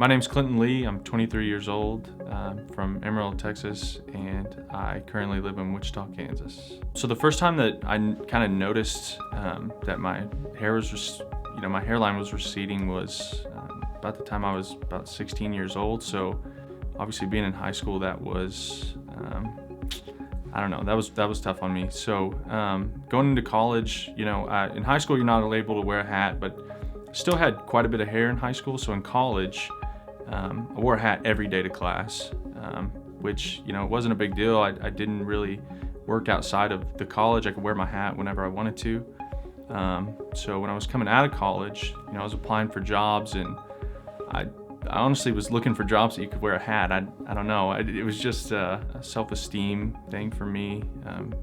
My name's Clinton Lee. I'm 23 years old, from Amarillo, Texas, and I currently live in Wichita, Kansas. So the first time that I kind of noticed that my hair was, my hairline was receding was about the time I was about 16 years old. So obviously being in high school, that was, I don't know, that was tough on me. So going into college, in high school you're not able to wear a hat, but still had quite a bit of hair in high school. So in college, I wore a hat every day to class, which, it wasn't a big deal. I didn't really work outside of the college. I could wear my hat whenever I wanted to. So when I was coming out of college, I was applying for jobs, and I honestly was looking for jobs that you could wear a hat. I don't know. It was just a self-esteem thing for me.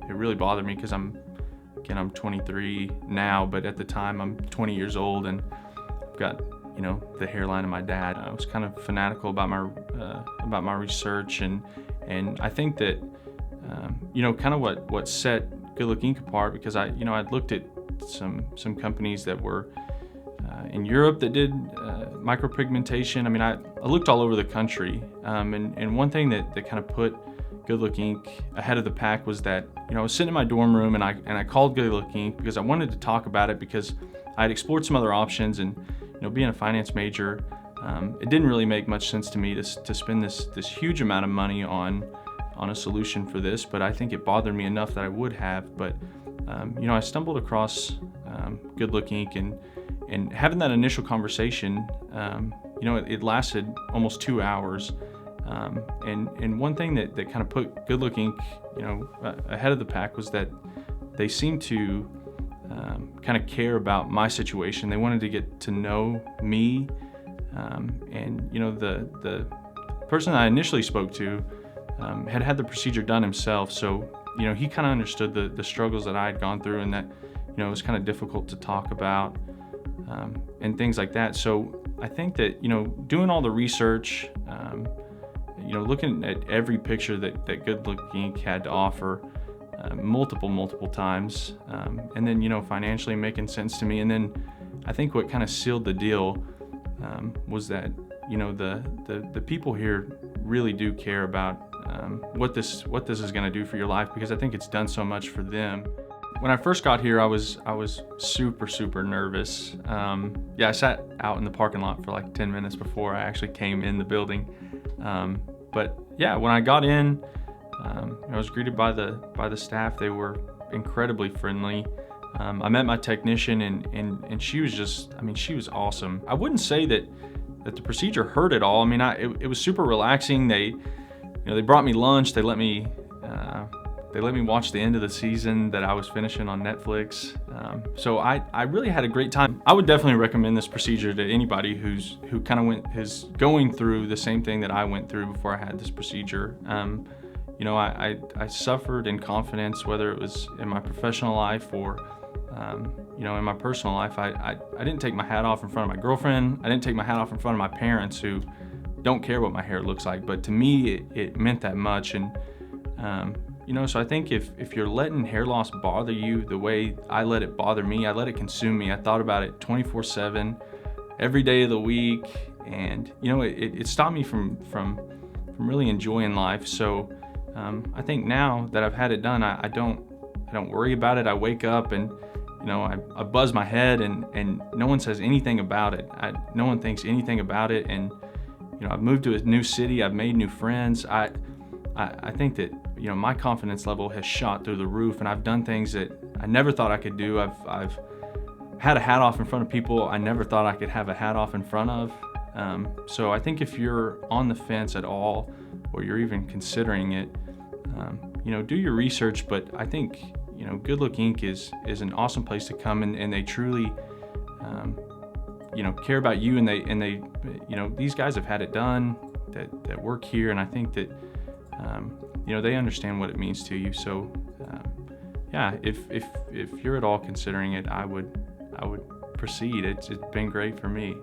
It really bothered me because I'm 23 now, but at the time I'm 20 years old and I've got the hairline of my dad. I was kind of fanatical about my research, and I think that kind of what set Good Look Inc. apart, because I'd looked at some companies that were in Europe that did micropigmentation. I mean, I looked all over the country, and one thing that kind of put Good Look Inc. ahead of the pack was that I was sitting in my dorm room and I called Good Look Inc. because I wanted to talk about it, because I had explored some other options, and being a finance major, it didn't really make much sense to me to spend this huge amount of money on a solution for this. But I think it bothered me enough that I would have. But I stumbled across Good Look Inc. and having that initial conversation, it lasted almost 2 hours. And one thing that kind of put Good Look Inc. Ahead of the pack was that they seemed to kind of care about my situation. They wanted to get to know me, and the person I initially spoke to had the procedure done himself, so he kind of understood the struggles that I had gone through, and that it was kind of difficult to talk about, and things like that. So I think that doing all the research, looking at every picture that Good Look Inc. had to offer, multiple times, and then financially making sense to me. And then I think what kind of sealed the deal was that the people here really do care about what this is going to do for your life, because I think it's done so much for them. When I first got here, I was super nervous. I sat out in the parking lot for like 10 minutes before I actually came in the building. But yeah, when I got in, I was greeted by the staff. They were incredibly friendly. I met my technician, and she was she was awesome. I wouldn't say that the procedure hurt at all. I mean, it was super relaxing. They brought me lunch. They let me watch the end of the season that I was finishing on Netflix. So I really had a great time. I would definitely recommend this procedure to anybody who is going through the same thing that I went through before I had this procedure. I suffered in confidence, whether it was in my professional life or, in my personal life. I didn't take my hat off in front of my girlfriend. I didn't take my hat off in front of my parents, who don't care what my hair looks like. But to me, it meant that much. And, so I think if you're letting hair loss bother you the way I let it bother me, I let it consume me. I thought about it 24/7, every day of the week. And, it stopped me from really enjoying life. So, I think now that I've had it done, I don't worry about it. I wake up and I buzz my head, and no one says anything about it. No one thinks anything about it. And I've moved to a new city. I've made new friends. I think that my confidence level has shot through the roof, and I've done things that I never thought I could do. I've had a hat off in front of people I never thought I could have a hat off in front of. So I think if you're on the fence at all, or you're even considering it, do your research. But I think Good Look Inc. is an awesome place to come, and they truly care about you, and they these guys have had it done that work here, and I think that they understand what it means to you. So if you're at all considering it, I would proceed. It's been great for me.